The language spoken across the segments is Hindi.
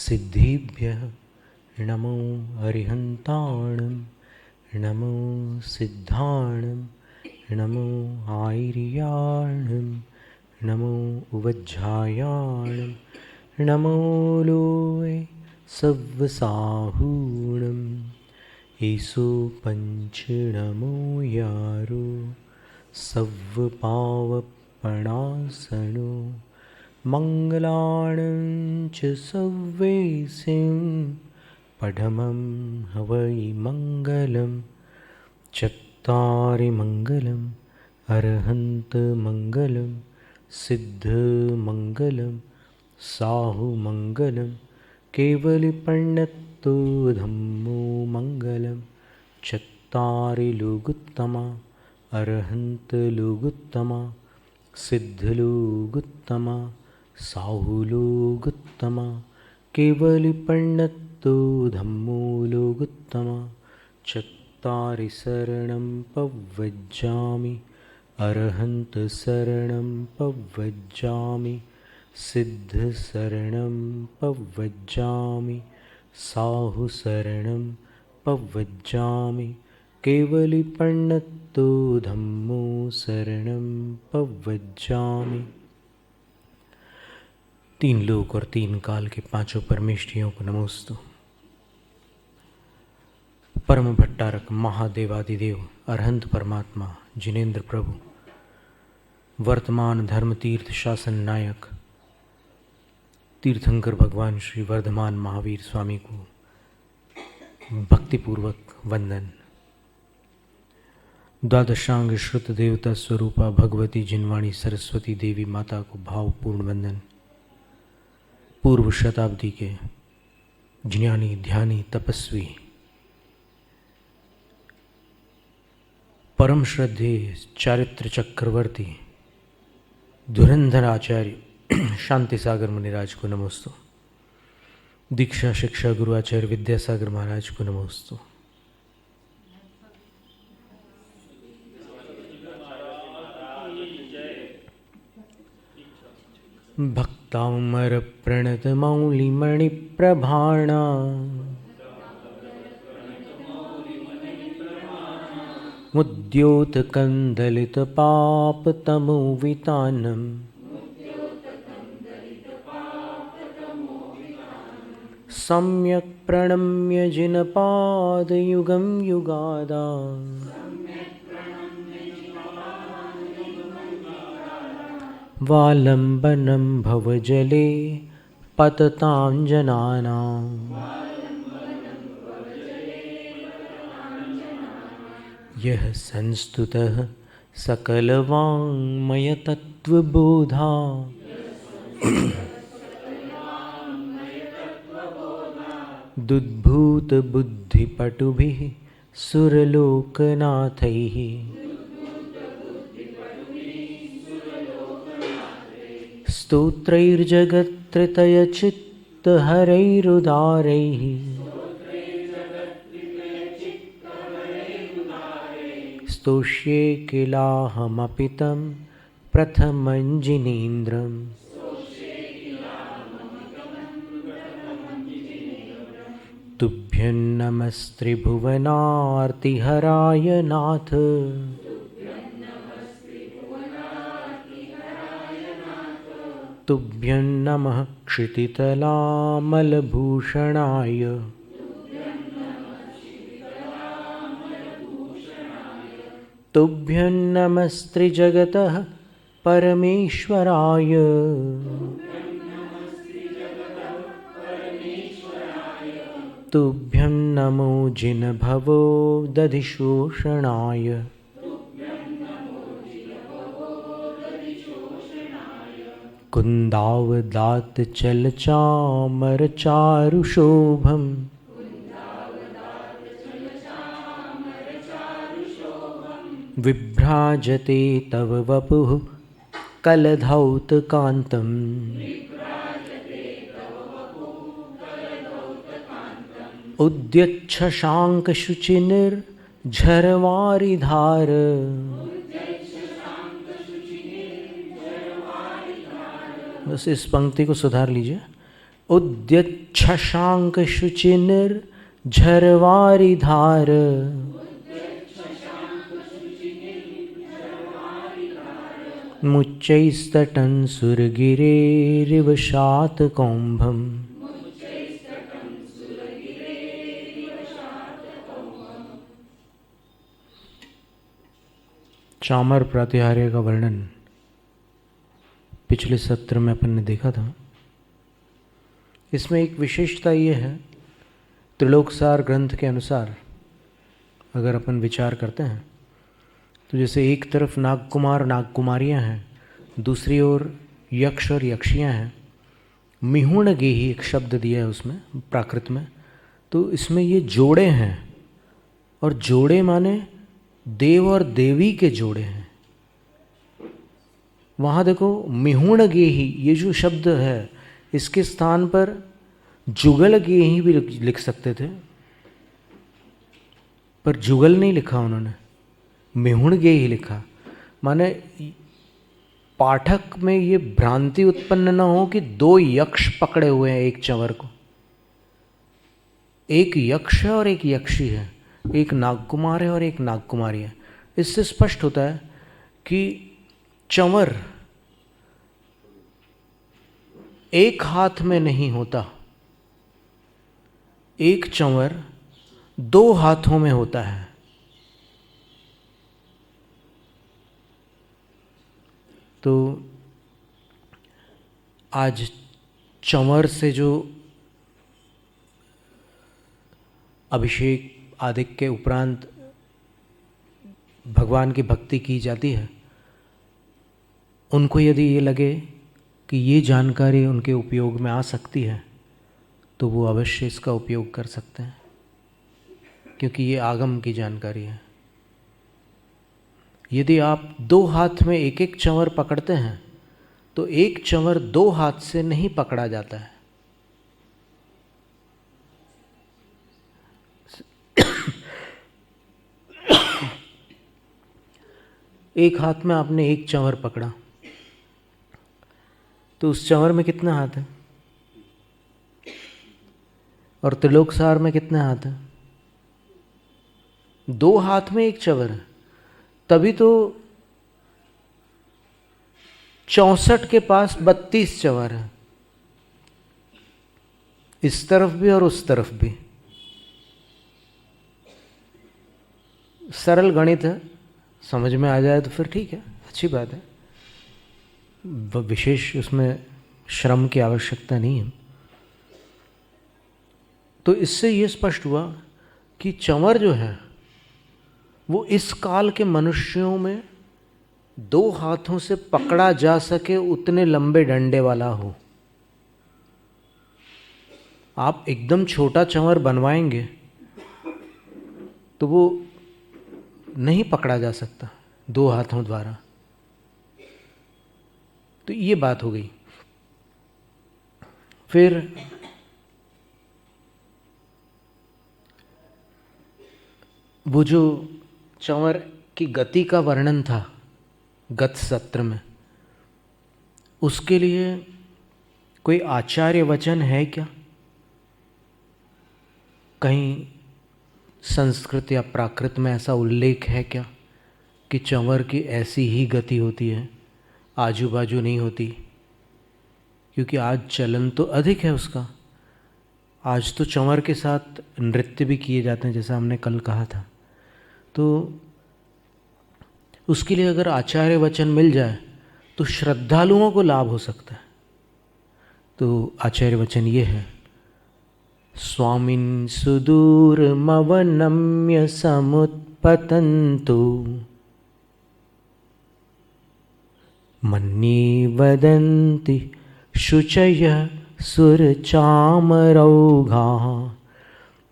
सिद्धिभ्यः नमो अरिहन्ताणं नमो सिद्धाणं नमो आयर्याणं नमो उवज्झायाणं नमो लोय सव्वसाहूणम् ईसो पंच नमो यारो सव्वपावपणासनो मङ्गलाणं च सव्वेसिं पठमं हवै मङ्गलं चत्तारि मङ्गलम् अरहन्तमङ्गलं सिद्धमङ्गलं साहुमङ्गलं केवलिपण्णत्तो धम्मो मङ्गलं चत्तारि लोगुत्तमा अरहन्तलोगुत्तमा सिद्धलोगुत्तमा साहुलोगुत्तमा केवलिपण्णत्तो धम्मो लोगुत्तमा चत्तारि शरणं पव्वज्जामि अरहन्तशरणं पव्वज्जामि सिद्धशरणं पव्वज्जामि साहुशरणं पव्वज्जामि केवलिपण्णत्तो धम्मो शरणं पव्वज्जामि। तीन लोक और तीन काल के पांचों परमेष्ठियों को नमोस्तु। परम भट्टारक महादेवादिदेव अरहंत परमात्मा जिनेन्द्र प्रभु वर्तमान धर्म तीर्थ शासन नायक तीर्थंकर भगवान श्री वर्धमान महावीर स्वामी को भक्तिपूर्वक वंदन। द्वादशांग श्रुत देवता स्वरूपा भगवती जिनवाणी सरस्वती देवी माता को भावपूर्ण वंदन। पूर्व शताब्दी के ज्ञानी ध्यानी तपस्वी परम श्रद्धेय चारित्र चक्रवर्ती धुरंधर आचार्य शांति सागर मुनिराज को नमोस्तु। दीक्षा शिक्षा गुरु आचार्य विद्यासागर महाराज को नमोस्तु। भक्तामर प्रणत मौलिमणि प्रभाणा मुद्योत कंदलित पाप तमोवितानम सम्यक प्रणम्य जिनपाद युगम युगादा वालंबनं भवजले पततांजनानां यः संस्तुतः सकलवाङ्मयतत्त्वबोधा दुद्भूतबुद्धिपटुभिः सुरलोकनाथैः स्तोत्रैर्जगत्त्रतयचित्तहरैरुदारैः स्तोष्ये किलाहमपि तं प्रथमं जिनेन्द्रम् तुभ्यं नमस्त्रिभुवनार्तिहराय नाथ तुभ्यं नमः क्षितितलामलभूषणाय तुभ्यं नमस्त्रिजगतः परमेश्वराय तुभ्यं नमो जिनभवो दधिशोषणाय कुन्दावदात चलचामरचारुशोभम् विभ्राजते तव वपुः कलधौतकान्तम् उद्यच्छशाङ्कशुचिनिर्झरवारिधार बस इस पंक्ति को सुधार लीजिए। उद्यच्छशांक शुचिनिर्झरवारि धार मुच्चैस्तटं सुरगिरेरिव शातकौम्भम्। चामर प्रातिहार्य का वर्णन पिछले सत्र में अपन ने देखा था। इसमें एक विशेषता ये है, त्रिलोकसार ग्रंथ के अनुसार अगर अपन विचार करते हैं तो जैसे एक तरफ नागकुमार नागकुमारियाँ हैं, दूसरी ओर यक्ष और यक्षियाँ हैं। मिहुण गेही एक शब्द दिया है उसमें प्राकृत में, तो इसमें ये जोड़े हैं, और जोड़े माने देव और देवी के जोड़े हैं। वहाँ देखो मिहुण गेही ये जो शब्द है, इसके स्थान पर जुगल गेही भी लिख सकते थे, पर जुगल नहीं लिखा उन्होंने, मिहुण गेही लिखा। माने पाठक में ये भ्रांति उत्पन्न न हो कि दो यक्ष पकड़े हुए हैं एक चंवर को। एक यक्ष है और एक यक्षी है, एक नागकुमार है और एक नागकुमारी है। इससे स्पष्ट होता है कि चंवर एक हाथ में नहीं होता, एक चंवर दो हाथों में होता है। तो आज चंवर से जो अभिषेक आदि के उपरांत भगवान की भक्ति की जाती है, उनको यदि ये लगे कि ये जानकारी उनके उपयोग में आ सकती है तो वो अवश्य इसका उपयोग कर सकते हैं, क्योंकि ये आगम की जानकारी है। यदि आप दो हाथ में एक एक चंवर पकड़ते हैं तो एक चंवर दो हाथ से नहीं पकड़ा जाता है। एक हाथ में आपने एक चंवर पकड़ा तो उस चंवर में कितने हाथ हैं? और त्रिलोकसार में कितने हाथ हैं? दो हाथ में एक चंवर है, तभी तो 64 के पास 32 चंवर है, इस तरफ भी और उस तरफ भी। सरल गणित है, समझ में आ जाए तो फिर ठीक है, अच्छी बात है, विशेष उसमें श्रम की आवश्यकता नहीं है। तो इससे ये स्पष्ट हुआ कि चंवर जो है वो इस काल के मनुष्यों में दो हाथों से पकड़ा जा सके उतने लंबे डंडे वाला हो। आप एकदम छोटा चंवर बनवाएंगे तो वो नहीं पकड़ा जा सकता दो हाथों द्वारा। तो ये बात हो गई। फिर वो जो चंवर की गति का वर्णन था गत सत्र में, उसके लिए कोई आचार्य वचन है क्या? कहीं संस्कृत या प्राकृत में ऐसा उल्लेख है क्या कि चंवर की ऐसी ही गति होती है, आजू बाजू नहीं होती? क्योंकि आज चलन तो अधिक है उसका। आज तो चंवर के साथ नृत्य भी किए जाते हैं, जैसा हमने कल कहा था। तो उसके लिए अगर आचार्य वचन मिल जाए तो श्रद्धालुओं को लाभ हो सकता है। तो आचार्य वचन ये है, स्वामिन् सुदूरमवनम्य समुत्पतन्तु मन्ये वदन्ति शुचयः सुरचामरौघाः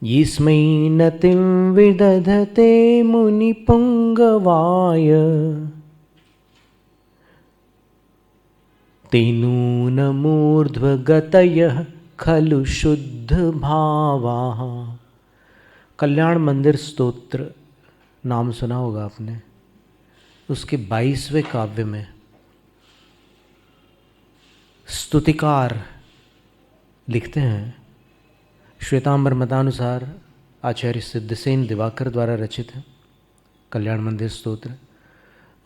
यस्मै नतिं विदधते मुनिपुङ्गवाय तेनूनमूर्ध्वगतयः खलु शुद्धभावाः। कल्याण मंदिर स्तोत्र नाम सुना होगा आपने। उसके 22वें काव्य में स्तुतिकार लिखते हैं, श्वेतांबर मतानुसार आचार्य सिद्धसेन दिवाकर द्वारा रचित है कल्याण मंदिर स्तोत्र।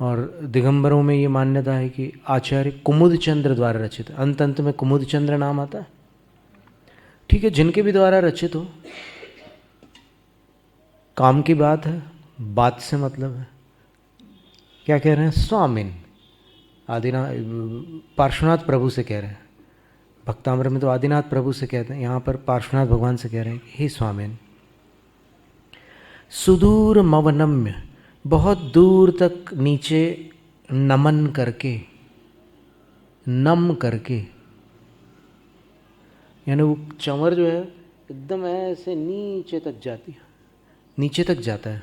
और दिगंबरों में ये मान्यता है कि आचार्य कुमुद चंद्र द्वारा रचित है। अंत अंत में कुमुद चंद्र नाम आता है। ठीक है, जिनके भी द्वारा रचित हो, काम की बात है, बात से मतलब है। क्या कह रहे हैं? स्वामिन आदिनाथ पार्श्वनाथ प्रभु से कह रहे हैं। भक्तामृत में तो आदिनाथ प्रभु से कहते हैं, यहाँ पर पार्श्वनाथ भगवान से कह रहे हैं, हे स्वामिन, सुदूर मवनम्य, बहुत दूर तक नीचे नमन करके, नम करके, यानी वो चंवर जो है एकदम ऐसे नीचे तक जाती है, नीचे तक जाता है।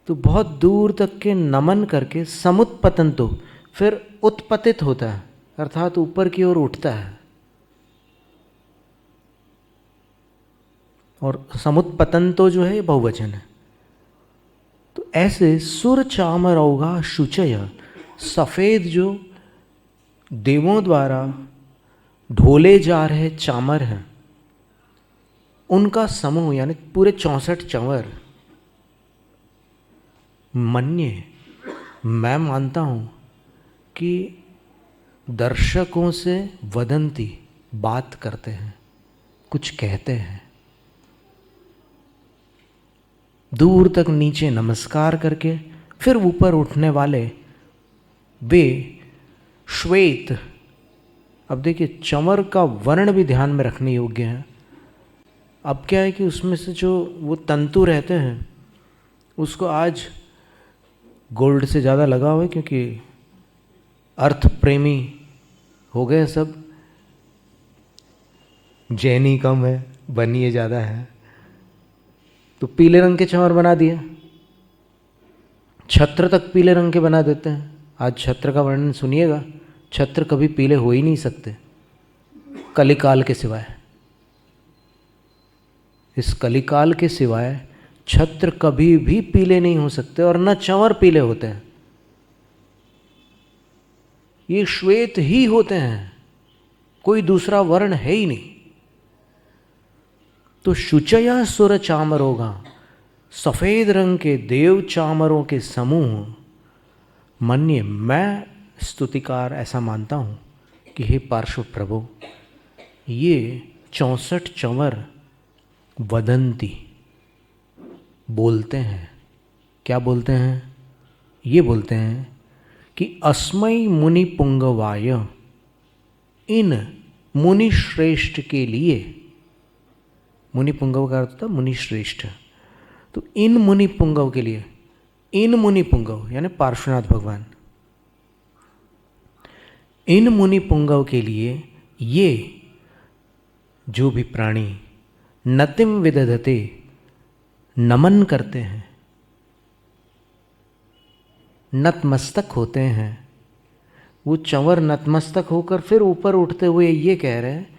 तो बहुत दूर तक के नमन करके समुत्पतन, तो फिर उत्पतित होता है, अर्थात ऊपर की ओर उठता है। और समुत्पतन तो जो है ये बहुवचन है। तो ऐसे सुर चामर औगा शुचय, सफ़ेद जो देवों द्वारा ढोले जा रहे चामर हैं, उनका समूह, यानी पूरे 64 चंवर, मन्ये, मैं मानता हूँ कि दर्शकों से वदंती, बात करते हैं, कुछ कहते हैं। दूर तक नीचे नमस्कार करके फिर ऊपर उठने वाले वे श्वेत। अब देखिए, चंवर का वर्ण भी ध्यान में रखने योग्य है। अब क्या है कि उसमें से जो वो तंतु रहते हैं उसको आज गोल्ड से ज़्यादा लगा हुआ है, क्योंकि अर्थ प्रेमी हो गए सब, जैनी कम है, बनिए ज़्यादा है, तो पीले रंग के चंवर बना दिए। छत्र तक पीले रंग के बना देते हैं। आज छत्र का वर्णन सुनिएगा, छत्र कभी पीले हो ही नहीं सकते कलिकाल के सिवाय। इस कलिकाल के सिवाय छत्र कभी भी पीले नहीं हो सकते, और न चंवर पीले होते हैं। ये श्वेत ही होते हैं, कोई दूसरा वर्ण है ही नहीं। तो शुचया सुर चामरोगा, सफ़ेद रंग के देव चामरों के समूह, मन्ये, मैं स्तुतिकार ऐसा मानता हूँ कि हे पार्श्व प्रभु, ये 64 चंवर वदंती, बोलते हैं। क्या बोलते हैं? ये बोलते हैं कि अस्मै मुनि पुंगवाय, इन मुनि श्रेष्ठ के लिए। मुनि पुंगव का अर्थ था मुनि श्रेष्ठ। तो इन मुनि पुंगव के लिए, इन मुनि पुंगव यानी पार्श्वनाथ भगवान, इन मुनि पुंगव के लिए ये जो भी प्राणी नतिम विदधते, नमन करते हैं, नतमस्तक होते हैं। वो चंवर नतमस्तक होकर फिर ऊपर उठते हुए ये कह रहे हैं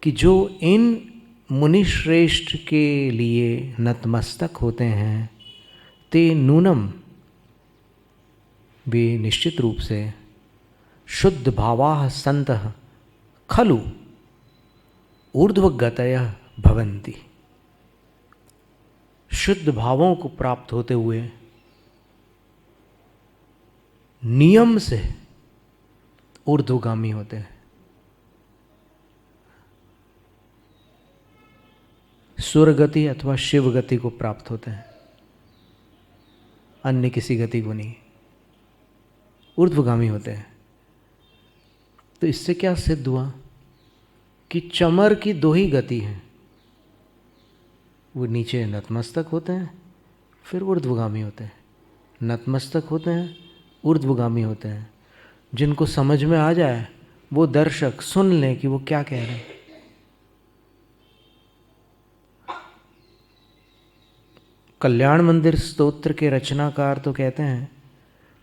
कि जो इन मुनि श्रेष्ठ के लिए नतमस्तक होते हैं, ते नूनम, वे निश्चित रूप से शुद्ध भावाः सन्तः खलु ऊर्ध्वगतयः भवन्ति, शुद्ध भावों को प्राप्त होते हुए नियम से ऊर्ध्वगामी होते हैं। सुरगति अथवा शिव गति को प्राप्त होते हैं, अन्य किसी गति को नहीं, ऊर्ध्वगामी होते हैं। तो इससे क्या सिद्ध हुआ कि चमर की दो ही गति है, वो नीचे नतमस्तक होते हैं, फिर ऊर्ध्वगामी होते हैं। नतमस्तक होते हैं, ऊर्ध्वगामी होते हैं। जिनको समझ में आ जाए वो दर्शक सुन लें कि वो क्या कह रहे हैं। कल्याण मंदिर स्तोत्र के रचनाकार तो कहते हैं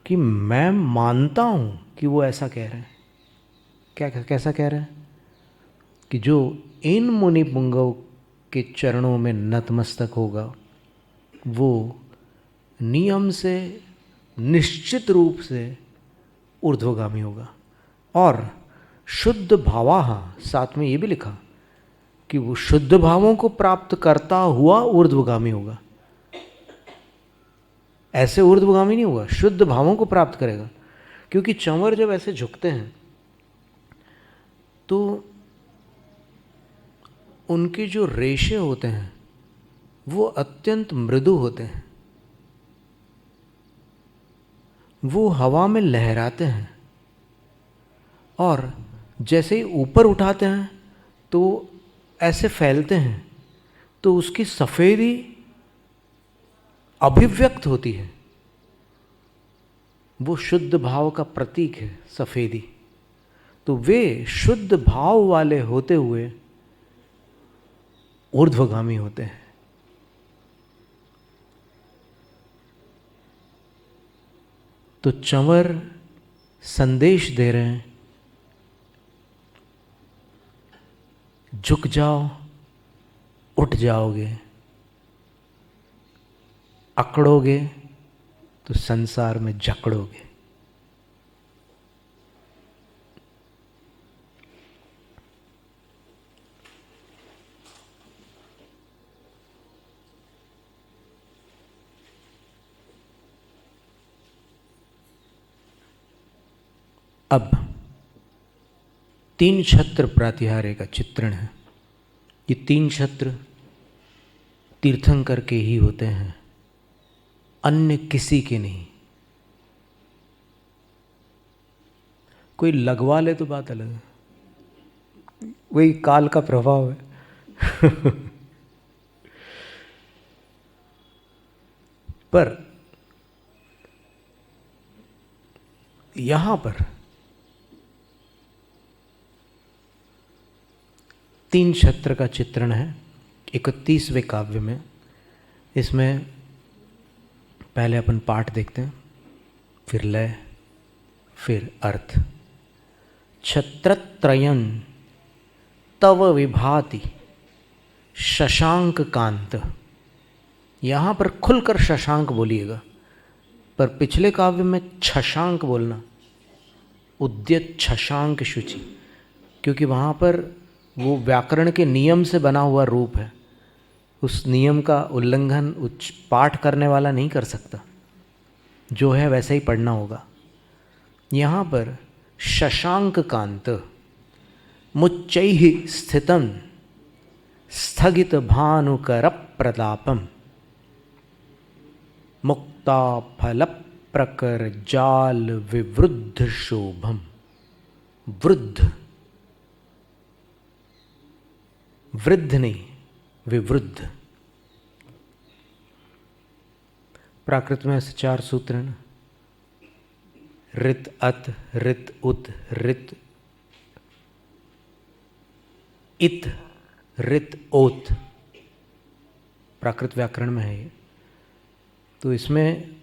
कि मैं मानता हूँ कि वो ऐसा कह रहे हैं। क्या कैसा कह रहे हैं? कि जो इन मुनि पुंगव के चरणों में नतमस्तक होगा वो नियम से निश्चित रूप से ऊर्ध्वगामी होगा, और शुद्ध भावाः, साथ में ये भी लिखा कि वो शुद्ध भावों को प्राप्त करता हुआ ऊर्ध्वगामी होगा। ऐसे ऊर्ध्वगामी नहीं होगा, शुद्ध भावों को प्राप्त करेगा। क्योंकि चंवर जब ऐसे झुकते हैं तो उनके जो रेशे होते हैं वो अत्यंत मृदु होते हैं, वो हवा में लहराते हैं, और जैसे ही ऊपर उठाते हैं तो ऐसे फैलते हैं, तो उसकी सफ़ेदी अभिव्यक्त होती है। वो शुद्ध भाव का प्रतीक है सफ़ेदी। तो वे शुद्ध भाव वाले होते हुए ऊर्ध्वगामी होते हैं। तो चंवर संदेश दे रहे हैं, झुक जाओ, उठ जाओगे, अकड़ोगे तो संसार में जकड़ोगे। अब तीन छत्र प्रातिहार्य का चित्रण है। ये तीन छत्र तीर्थंकर के ही होते हैं, अन्य किसी के नहीं। कोई लगवा ले तो बात अलग है, वही काल का प्रभाव है। पर यहां पर तीन छत्र का चित्रण है 31वें काव्य में। इसमें पहले अपन पाठ देखते हैं, फिर लय, फिर अर्थ। छत्रत्रयं तव विभाति शशांक कांत। यहाँ पर खुलकर शशांक बोलिएगा, पर पिछले काव्य में छशांक बोलना, उद्यत छशांक शुचि, क्योंकि वहाँ पर वो व्याकरण के नियम से बना हुआ रूप है। उस नियम का उल्लंघन पाठ करने वाला नहीं कर सकता, जो है वैसे ही पढ़ना होगा। यहाँ पर शशांक कांत मुच्चैः स्थितं स्थगित भानुकर प्रतापम मुक्ता फल प्रकर जाल विवृद्ध शोभम। वृद्ध, वृद्ध नहीं, विवृद्ध। प्राकृत में ऐसे 4 सूत्र हैं, ऋत अत, ऋत उत, ऋत इत, ऋत ओत। प्राकृत व्याकरण में है ये। तो इसमें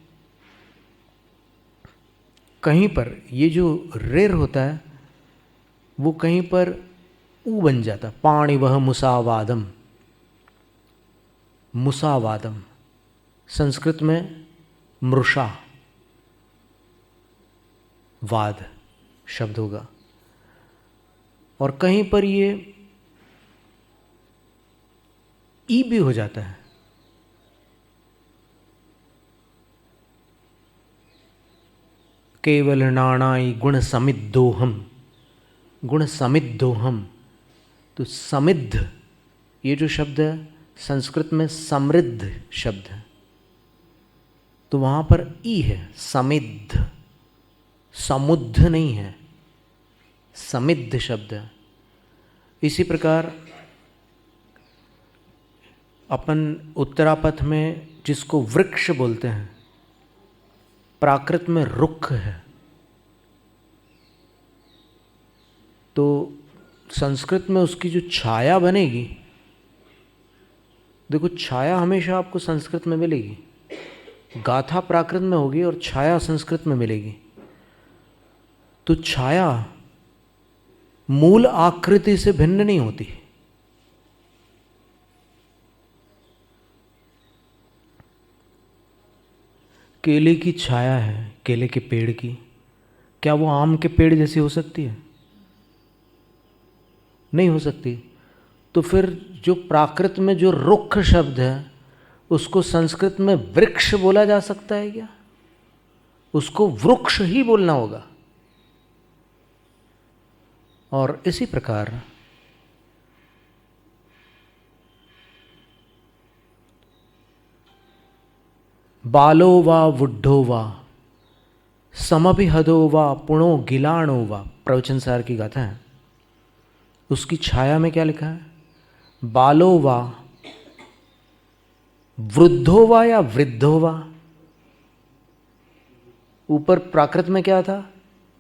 कहीं पर ये जो रेर होता है वो कहीं पर ऊ बन जाता। पाणि वह मुसावादम, मुसावादम संस्कृत में मृषा वाद शब्द होगा, और कहीं पर ये ई भी हो जाता है। केवल नाणाई गुण समिद्धोहम, गुण समिद्धोहम। तो समिद्ध ये जो शब्द है संस्कृत में समृद्ध शब्द है, तो वहाँ पर ई है, समिद्ध, समुद्ध नहीं है, समिद्ध शब्द है। इसी प्रकार अपन उत्तरापथ में जिसको वृक्ष बोलते हैं, प्राकृत में रुक्ष है। तो संस्कृत में उसकी जो छाया बनेगी, देखो छाया हमेशा आपको संस्कृत में मिलेगी, गाथा प्राकृत में होगी और छाया संस्कृत में मिलेगी। तो छाया मूल आकृति से भिन्न नहीं होती। केले की छाया है, केले के पेड़ की, क्या वो आम के पेड़ जैसी हो सकती है? नहीं हो सकती। तो फिर जो प्राकृत में जो रुक्ष शब्द है उसको संस्कृत में वृक्ष बोला जा सकता है क्या? उसको वृक्ष ही बोलना होगा। और इसी प्रकार बालो वा वुड्ढो वा समभिहदो वा पुणो गिलाणो वा, प्रवचन सार की गाथा है। उसकी छाया में क्या लिखा है? बालो वा वृद्धो वा या वृद्धो वा। ऊपर प्राकृत में क्या था?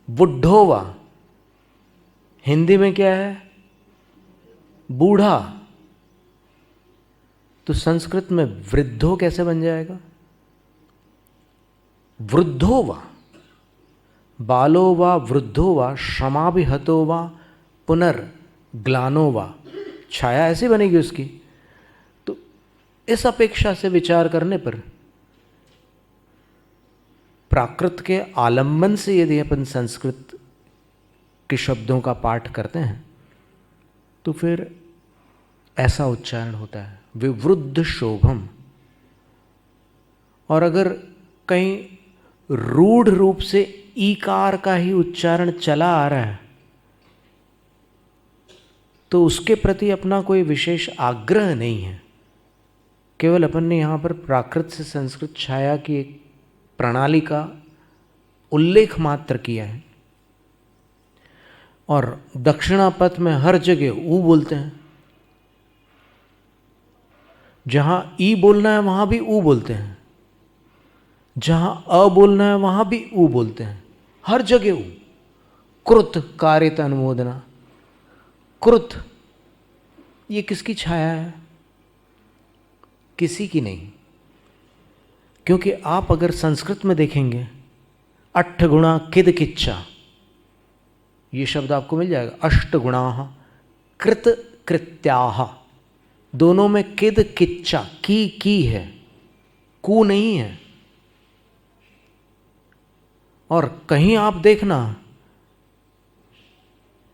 बुढ़ो वा। हिंदी में क्या है? बूढ़ा। तो संस्कृत में वृद्धो कैसे बन जाएगा? वृद्धो वा। बालो वा वृद्धो वा श्रमाभिहतो वा पुनर्ग्लानो वा। छाया ऐसी बनेगी उसकी। तो इस अपेक्षा से विचार करने पर प्राकृत के आलंबन से यदि अपन संस्कृत के शब्दों का पाठ करते हैं तो फिर ऐसा उच्चारण होता है, विवृद्ध शोभम। और अगर कहीं रूढ़ रूप से ईकार का ही उच्चारण चला आ रहा है तो उसके प्रति अपना कोई विशेष आग्रह नहीं है। केवल अपन ने यहाँ पर प्राकृत से संस्कृत छाया की एक प्रणाली का उल्लेख मात्र किया है। और दक्षिणापथ में हर जगह ऊ बोलते हैं। जहाँ ई बोलना है वहाँ भी ऊ बोलते हैं, जहाँ अ बोलना है वहाँ भी ऊ बोलते हैं, हर जगह ऊ। कृत कारित अनुमोदना। कृत ये किसकी छाया है? किसी की नहीं। क्योंकि आप अगर संस्कृत में देखेंगे अट्ठ गुणा किद किच्चा, ये शब्द आपको मिल जाएगा। अष्ट गुणा कृत कृत्याह, दोनों में किद किच्चा की है, कु नहीं है। और कहीं आप देखना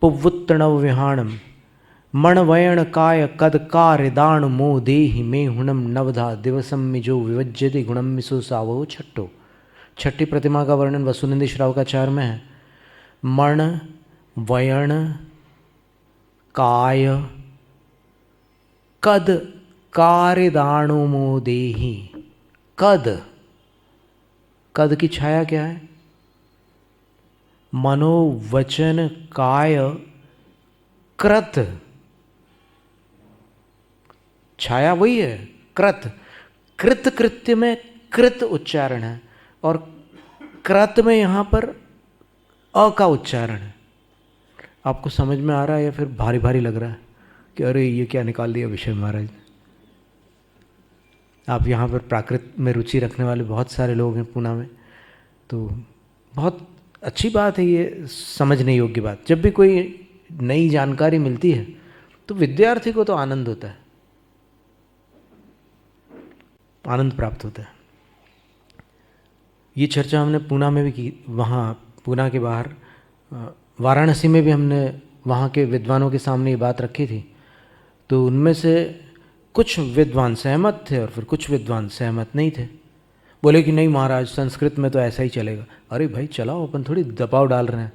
पुवुत्तणव विहाणम मणवयण काय कद कारिदाण मो देहि मे हुणम नवधा दिवसम मिजो विवज्यति गुणम मिसो सावो छट्टो। छठी प्रतिमा का वर्णन वसुनिधि श्रावकाचार्य में है। मण वयण काय कद कारिदाणो मो देहि। कद, कद की छाया क्या है? मनोवचन काय कृत, छाया वही है कृत। कृत कृत्य में कृत उच्चारण है और कृत में यहां पर अ का उच्चारण है। आपको समझ में आ रहा है या फिर भारी भारी लग रहा है कि अरे ये क्या निकाल दिया विषय महाराज? आप यहाँ पर प्राकृत में रुचि रखने वाले बहुत सारे लोग हैं पूना में, तो बहुत अच्छी बात है, ये समझने योग्य बात। जब भी कोई नई जानकारी मिलती है तो विद्यार्थी को तो आनंद होता है, आनंद प्राप्त होता है। ये चर्चा हमने पूना में भी की। वहाँ पूना के बाहर वाराणसी में भी हमने वहाँ के विद्वानों के सामने ये बात रखी थी। तो उनमें से कुछ विद्वान सहमत थे और फिर कुछ विद्वान सहमत नहीं थे। बोले कि नहीं महाराज, संस्कृत में तो ऐसा ही चलेगा। अरे भाई चलाओ, अपन थोड़ी दबाव डाल रहे हैं।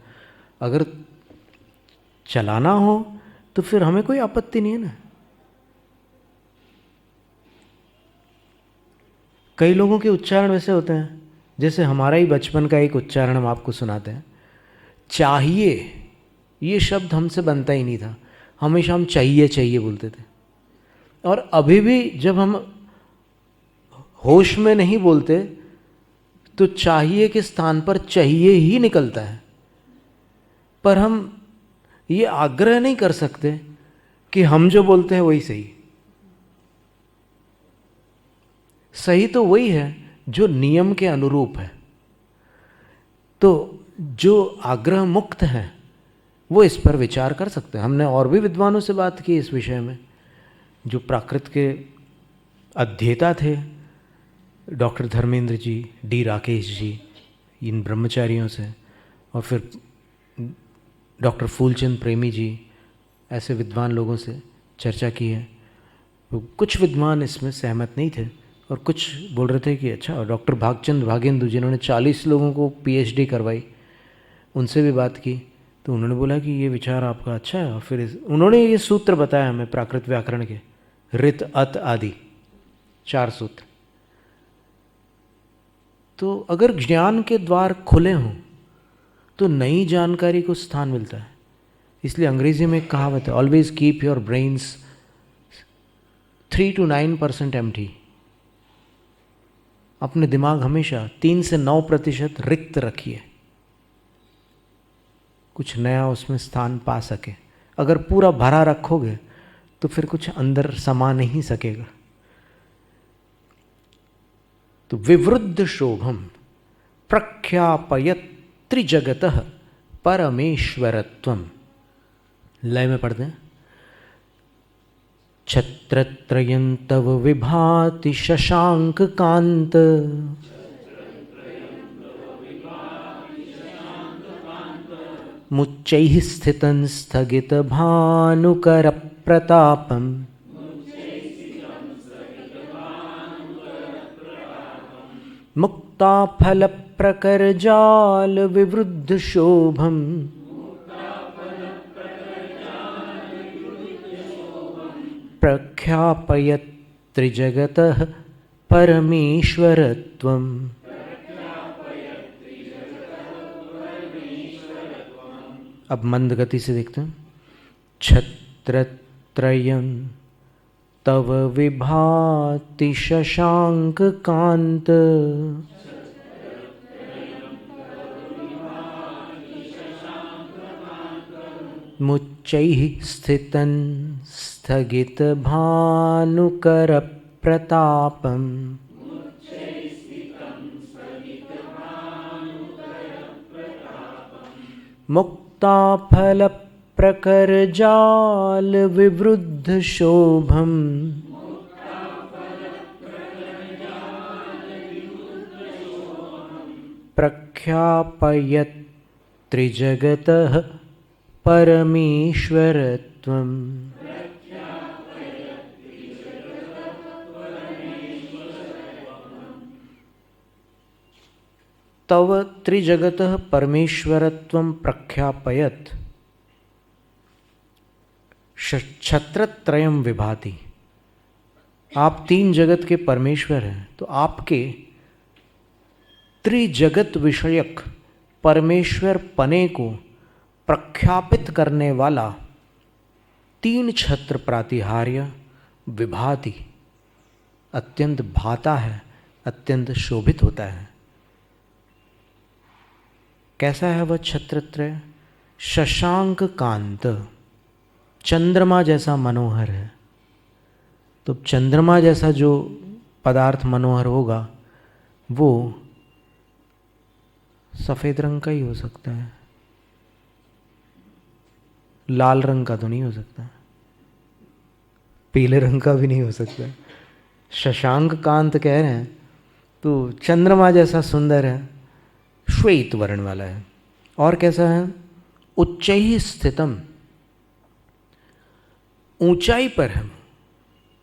अगर चलाना हो तो फिर हमें कोई आपत्ति नहीं है ना। कई लोगों के उच्चारण वैसे होते हैं, जैसे हमारा ही बचपन का एक उच्चारण हम आपको सुनाते हैं। चाहिए, ये शब्द हमसे बनता ही नहीं था। हमेशा हम चाहिए चाहिए बोलते थे। और अभी भी जब हम होश में नहीं बोलते तो चाहिए के स्थान पर चाहिए ही निकलता है। पर हम ये आग्रह नहीं कर सकते कि हम जो बोलते हैं वही सही। सही तो वही है जो नियम के अनुरूप है। तो जो आग्रह मुक्त है वो इस पर विचार कर सकते हैं। हमने और भी विद्वानों से बात की इस विषय में, जो प्राकृत के अध्येता थे, डॉक्टर धर्मेंद्र जी, डी राकेश जी, इन ब्रह्मचारियों से, और फिर डॉक्टर फूलचंद प्रेमी जी, ऐसे विद्वान लोगों से चर्चा की है। तो कुछ विद्वान इसमें सहमत नहीं थे और कुछ बोल रहे थे कि अच्छा, डॉक्टर भागचंद भागेंदु जिन्होंने 40 लोगों को पीएचडी करवाई, उनसे भी बात की तो उन्होंने बोला कि ये विचार आपका अच्छा है। और फिर उन्होंने ये सूत्र बताया हमें प्राकृत व्याकरण के, ऋत अत आदि 4 सूत्र। तो अगर ज्ञान के द्वार खुले हों तो नई जानकारी को स्थान मिलता है। इसलिए अंग्रेजी में एक कहावत है, always keep your brains 3 to 9% empty. अपने दिमाग हमेशा 3 से 9% रिक्त रखिए, कुछ नया उसमें स्थान पा सके। अगर पूरा भरा रखोगे तो फिर कुछ अंदर समा नहीं सकेगा। तो विवृद्ध शोभम प्रख्यापयत त्रिजगतः परमेश्वरत्वम। लय में पढ़ते हैं, छत्रत्रयं तव विभाति शशांक कांत, मुच्चैः स्थितं स्थगित भानुकर प्रतापम्, मुक्ताफल प्रकर जाल विवृद्ध शोभम, प्रख्यापयत् त्रिजगतः परमेश्वरत्वम्। अब मंद गति से देखते हैं, छत्रत्रयं तव विभाति शशांक कांत, मुच्चैः स्थितं स्थगित भानुकर प्रतापम्, मुक्ताफल प्रकर जाल विवृद्ध शोभम, प्रख्यापयत् त्रिजगतः परमेश्वरत्वम्। तव त्रिजगतः परमेश्वरत्वं प्रख्यापयत्, छत्रत्रयं विभाति। आप 3 जगत के परमेश्वर हैं, तो आपके त्रिजगत विषयक परमेश्वर पने को प्रख्यापित करने वाला 3 छत्र प्रातिहार्य विभाति, अत्यंत भाता है, अत्यंत शोभित होता है। कैसा है वह छत्रत्रय? शशांक कांत, चंद्रमा जैसा मनोहर है। तो चंद्रमा जैसा जो पदार्थ मनोहर होगा वो सफ़ेद रंग का ही हो सकता है, लाल रंग का तो नहीं हो सकता, पीले रंग का भी नहीं हो सकता। शशांक कांत कह रहे हैं तो चंद्रमा जैसा सुंदर है, श्वेत वर्ण वाला है। और कैसा है? उच्चैः स्थितम, ऊंचाई पर है।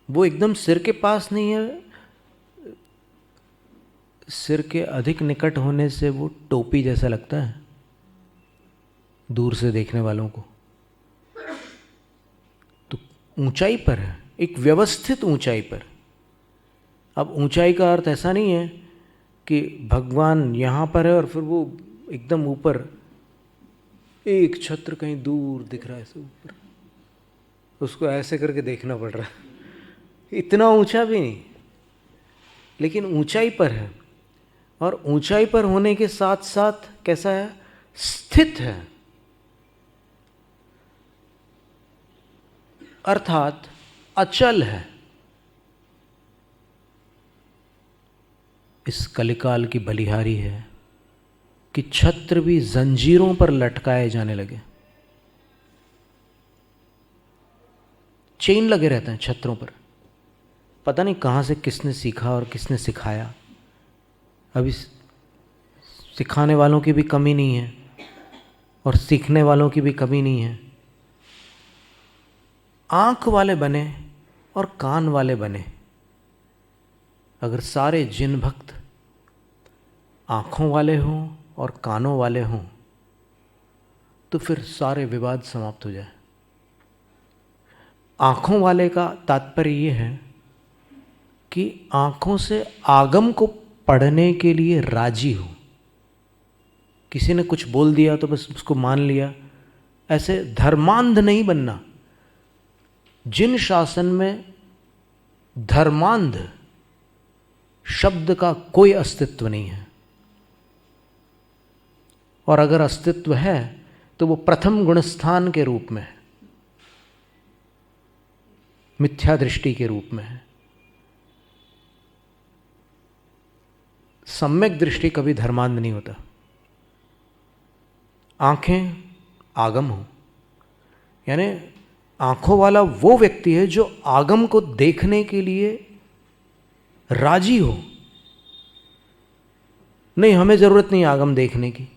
वो एकदम सिर के पास नहीं है, सिर के अधिक निकट होने से वो टोपी जैसा लगता है दूर से देखने वालों को। तो ऊंचाई पर है, एक व्यवस्थित ऊंचाई पर। अब ऊंचाई का अर्थ ऐसा नहीं है कि भगवान यहाँ पर है और फिर वो एकदम ऊपर एक छत्र कहीं दूर दिख रहा है ऐसे ऊपर, उसको ऐसे करके देखना पड़ रहा है। इतना ऊंचा भी नहीं, लेकिन ऊंचाई पर है। और ऊंचाई पर होने के साथ साथ कैसा है? स्थित है, अर्थात अचल है। इस कलिकाल की बलिहारी है कि छत्र भी जंजीरों पर लटकाए जाने लगे। चेन लगे रहते हैं छत्रों पर, पता नहीं कहाँ से किसने सीखा और किसने सिखाया। अभी सिखाने वालों की भी कमी नहीं है और सीखने वालों की भी कमी नहीं है। आँख वाले बने और कान वाले बने। अगर सारे जिन भक्त आँखों वाले हों और कानों वाले हों तो फिर सारे विवाद समाप्त हो जाए। आँखों वाले का तात्पर्य ये है कि आँखों से आगम को पढ़ने के लिए राजी हो। किसी ने कुछ बोल दिया तो बस उसको मान लिया, ऐसे धर्मांध नहीं बनना। जिन शासन में धर्मांध शब्द का कोई अस्तित्व नहीं है, और अगर अस्तित्व है तो वो प्रथम गुणस्थान के रूप में है, मिथ्या दृष्टि के रूप में है। सम्यक दृष्टि कभी धर्मांध नहीं होता। आंखें आगम हो, यानी आंखों वाला वो व्यक्ति है जो आगम को देखने के लिए राजी हो। नहीं, हमें जरूरत नहीं आगम देखने की,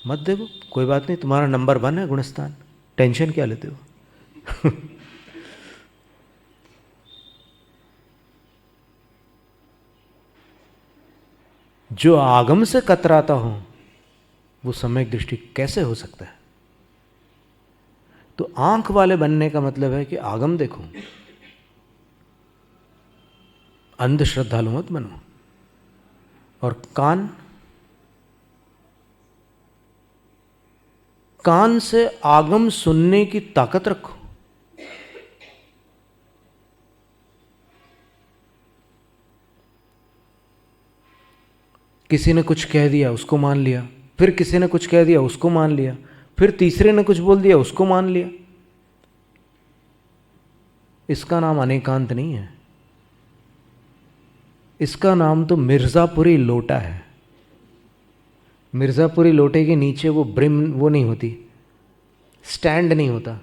मत देखो, कोई बात नहीं, तुम्हारा नंबर 1 है गुणस्थान, टेंशन क्या लेते हो। जो आगम से कतराता हो वो सम्यक दृष्टि कैसे हो सकता है? तो आंख वाले बनने का मतलब है कि आगम देखो, अंध श्रद्धालु मत बनो। और कान से आगम सुनने की ताकत रखो। किसी ने कुछ कह दिया उसको मान लिया, फिर किसी ने कुछ कह दिया उसको मान लिया, फिर तीसरे ने कुछ बोल दिया उसको मान लिया। इसका नाम अनेकांत नहीं है, इसका नाम तो मिर्ज़ापुरी लोटा है। मिर्ज़ापुरी लोटे के नीचे वो ब्रिम वो नहीं होती, स्टैंड नहीं होता,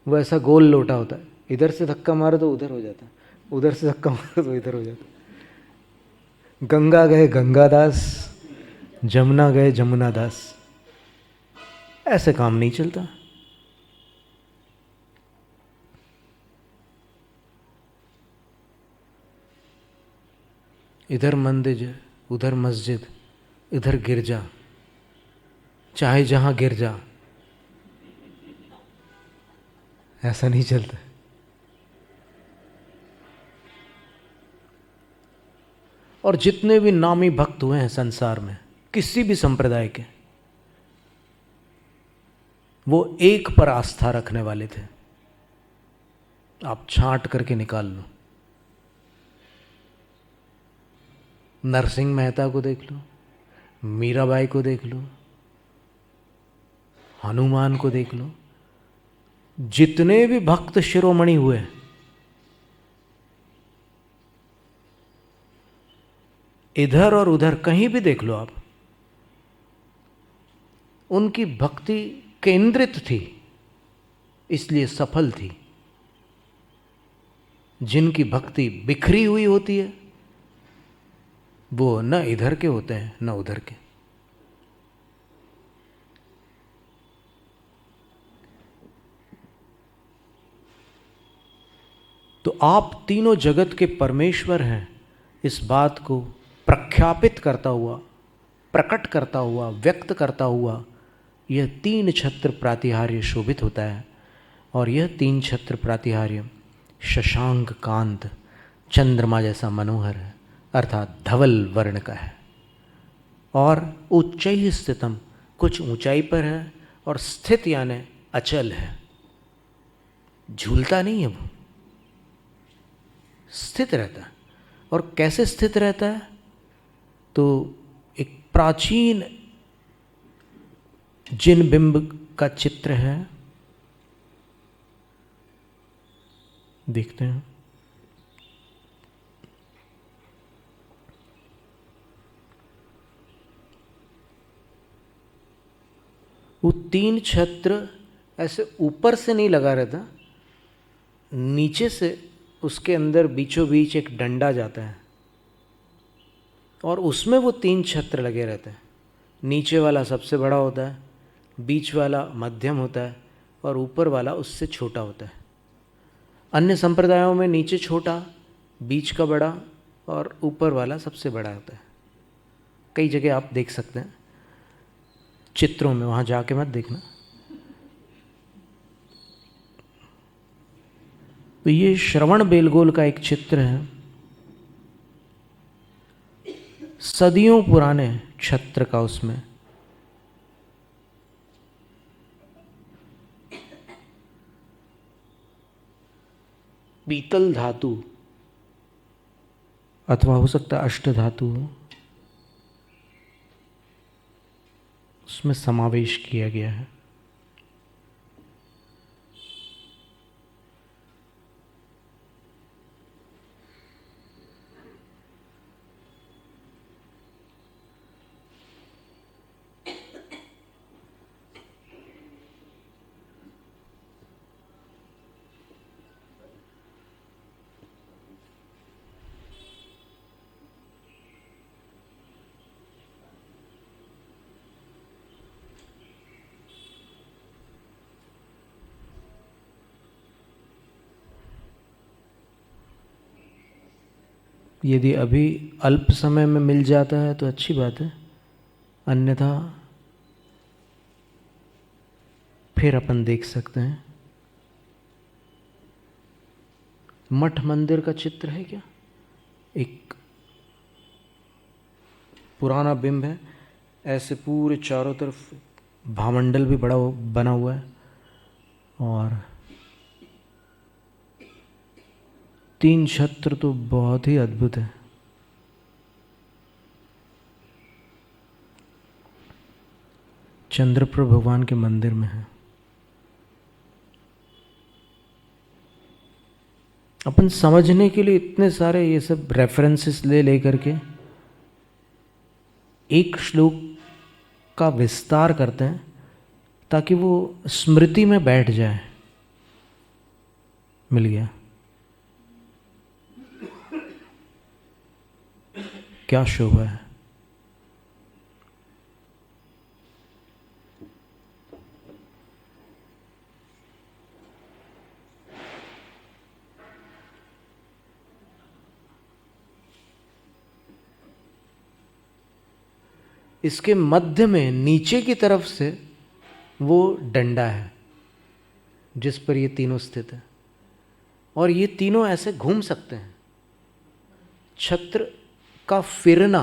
वो ऐसा गोल लोटा होता है। इधर से धक्का मारो तो उधर हो जाता, उधर से धक्का मारो तो इधर हो जाता। गंगा गए गंगादास, जमुना गए जमुना दास, ऐसे काम नहीं चलता। इधर मंदिर, उधर मस्जिद, इधर गिरजा, चाहे जहां गिर जा, ऐसा नहीं चलता। और जितने भी नामी भक्त हुए हैं संसार में, किसी भी संप्रदाय के, वो एक पर आस्था रखने वाले थे। आप छांट करके निकाल लो। नरसिंह मेहता को देख लो, मीराबाई को देख लो, हनुमान को देख लो, जितने भी भक्त शिरोमणि हुए, इधर और उधर कहीं भी देख लो आप, उनकी भक्ति केंद्रित थी, इसलिए सफल थी। जिनकी भक्ति बिखरी हुई होती है वो न इधर के होते हैं न उधर के। तो आप तीनों जगत के परमेश्वर हैं, इस बात को प्रख्यापित करता हुआ, प्रकट करता हुआ, व्यक्त करता हुआ यह 3 छत्र प्रातिहार्य शोभित होता है। और यह 3 छत्र प्रातिहार्य शशांक कांत, चंद्रमा जैसा मनोहर है, अर्थात धवल वर्ण का है। और उच्चैः स्थितम, कुछ ऊंचाई पर है, और स्थित यानी अचल है, झूलता नहीं है, वो स्थित रहता है। और कैसे स्थित रहता है? तो एक प्राचीन जिन बिंब का चित्र है, देखते हैं। वो 3 छत्र ऐसे ऊपर से नहीं लगा रहता, नीचे से उसके अंदर बीचों बीच एक डंडा जाता है और उसमें वो 3 छत्र लगे रहते हैं। नीचे वाला सबसे बड़ा होता है, बीच वाला मध्यम होता है और ऊपर वाला उससे छोटा होता है। अन्य संप्रदायों में नीचे छोटा, बीच का बड़ा और ऊपर वाला सबसे बड़ा होता है। कई जगह आप देख सकते हैं चित्रों में, वहाँ जाके मत देखना। तो ये श्रवण बेलगोल का एक चित्र है, सदियों पुराने छत्र का। उसमें पीतल धातु अथवा हो सकता है अष्ट धातु, उसमें समावेश किया गया है। यदि अभी अल्प समय में मिल जाता है तो अच्छी बात है, अन्यथा फिर अपन देख सकते हैं। मठ मंदिर का चित्र है क्या? एक पुराना बिंब है, ऐसे पूरे चारों तरफ भामंडल भी बड़ा बना हुआ है और 3 छत्र तो बहुत ही अद्भुत है। चंद्रप्रभ भगवान के मंदिर में है। अपन समझने के लिए इतने सारे ये सब रेफरेंसेस ले करके एक श्लोक का विस्तार करते हैं ताकि वो स्मृति में बैठ जाए। मिल गया? क्या शोभा है। इसके मध्य में नीचे की तरफ से वो डंडा है जिस पर ये तीनों स्थित है, और ये तीनों ऐसे घूम सकते हैं। छत्र का फिरना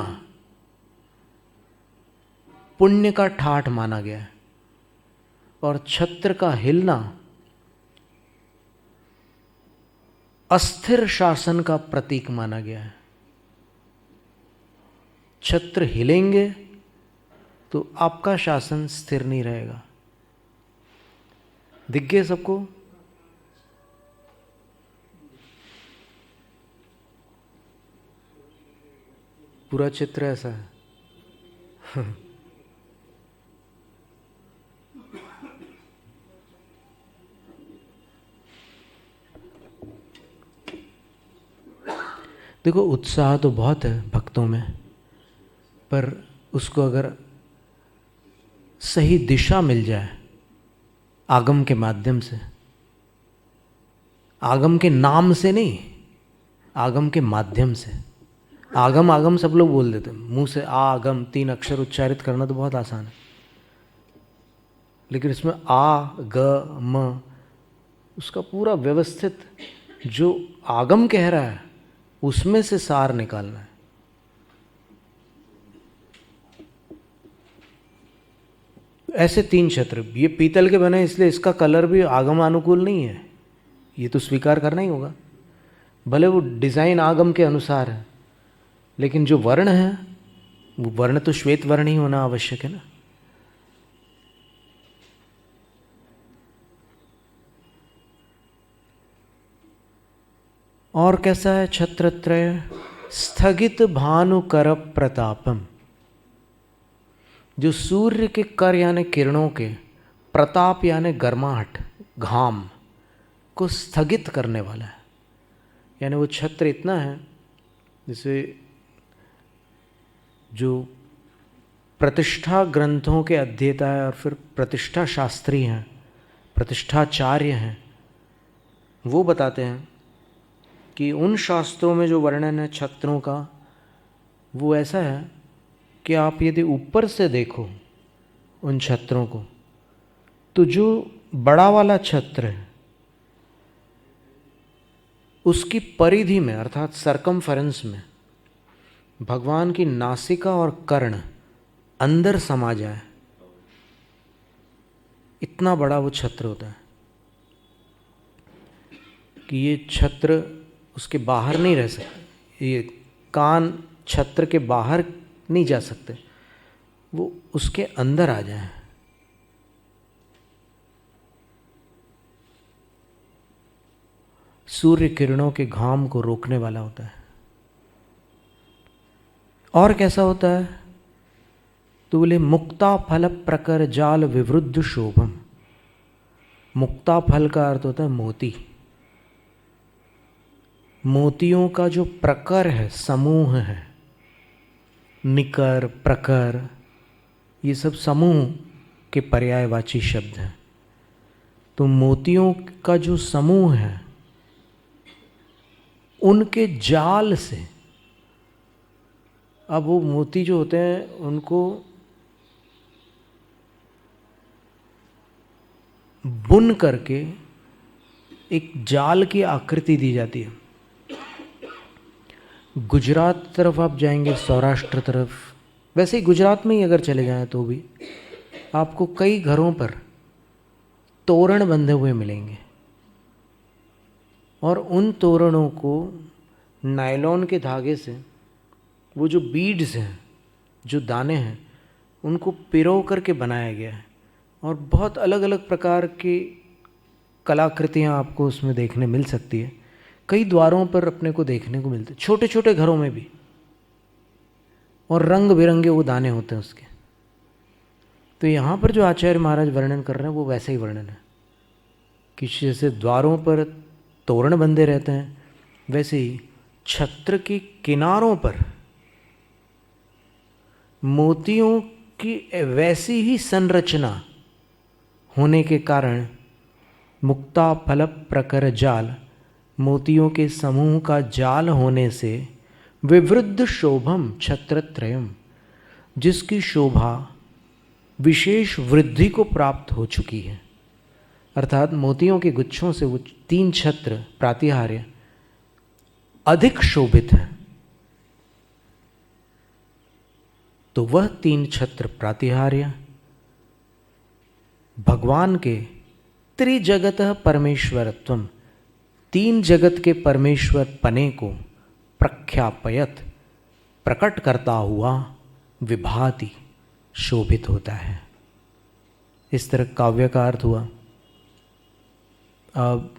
पुण्य का ठाठ माना गया है और छत्र का हिलना अस्थिर शासन का प्रतीक माना गया है। छत्र हिलेंगे तो आपका शासन स्थिर नहीं रहेगा। दिख गए सबको? पूरा चित्र ऐसा है। देखो, उत्साह तो बहुत है भक्तों में, पर उसको अगर सही दिशा मिल जाए आगम के माध्यम से, आगम के नाम से नहीं, आगम के माध्यम से। आगम आगम सब लोग बोल देते हैं, मुंह से आगम 3 अक्षर उच्चारित करना तो बहुत आसान है, लेकिन इसमें आ ग म उसका पूरा व्यवस्थित जो आगम कह रहा है उसमें से सार निकालना है। ऐसे 3 छत्र, ये पीतल के बने इसलिए इसका कलर भी आगम अनुकूल नहीं है, ये तो स्वीकार करना ही होगा। भले वो डिज़ाइन आगम के अनुसार है, लेकिन जो वर्ण है वो वर्ण तो श्वेत वर्ण ही होना आवश्यक है ना। और कैसा है छत्रत्रय? स्थगित भानुकर प्रतापम, जो सूर्य के कर यानी किरणों के, प्रताप यानी गर्माहट, घाम को स्थगित करने वाला है। यानी वो छत्र इतना है जैसे जो प्रतिष्ठा ग्रंथों के अध्येता है और फिर प्रतिष्ठा शास्त्री हैं, प्रतिष्ठाचार्य हैं, वो बताते हैं कि उन शास्त्रों में जो वर्णन है छत्रों का वो ऐसा है कि आप यदि ऊपर से देखो उन छत्रों को तो जो बड़ा वाला छत्र है उसकी परिधि में अर्थात सरकमफेरेंस में भगवान की नासिका और कर्ण अंदर समा जाए, इतना बड़ा वो छत्र होता है कि ये छत्र उसके बाहर नहीं रह सकते, ये कान छत्र के बाहर नहीं जा सकते, वो उसके अंदर आ जाए। सूर्य किरणों के घाम को रोकने वाला होता है। और कैसा होता है तो बोले मुक्ता फल प्रकर जाल विवृद्ध शोभम। मुक्ता फल का अर्थ होता है मोती। मोतियों का जो प्रकर है, समूह है, निकर प्रकर, ये सब समूह के पर्यायवाची शब्द हैं। तो मोतियों का जो समूह है उनके जाल से, अब वो मोती जो होते हैं उनको बुन करके एक जाल की आकृति दी जाती है। गुजरात तरफ आप जाएंगे, सौराष्ट्र तरफ, वैसे ही गुजरात में ही अगर चले जाएं तो भी आपको कई घरों पर तोरण बंधे हुए मिलेंगे और उन तोरणों को नायलॉन के धागे से, वो जो बीड्स हैं, जो दाने हैं, उनको पिरो करके बनाया गया है और बहुत अलग अलग प्रकार की कलाकृतियाँ आपको उसमें देखने मिल सकती है। कई द्वारों पर अपने को देखने को मिलते, छोटे छोटे घरों में भी, और रंग बिरंगे वो दाने होते हैं उसके। तो यहाँ पर जो आचार्य महाराज वर्णन कर रहे हैं वो वैसे ही वर्णन है कि जैसे द्वारों पर तोरण बंधे रहते हैं वैसे ही छत्र की किनारों पर मोतियों की वैसी ही संरचना होने के कारण मुक्ता फल प्रकर जाल, मोतियों के समूह का जाल होने से विवृद्ध शोभम छत्रत्रयम, जिसकी शोभा विशेष वृद्धि को प्राप्त हो चुकी है। अर्थात मोतियों के गुच्छों से वो 3 छत्र प्रातिहार्य अधिक शोभित है। तो वह 3 छत्र प्रातिहार्य भगवान के त्रिजगत परमेश्वरत्वम, 3 जगत के परमेश्वर पने को प्रख्यापयत, प्रकट करता हुआ विभाति, शोभित होता है। इस तरह काव्य का अर्थ हुआ। अब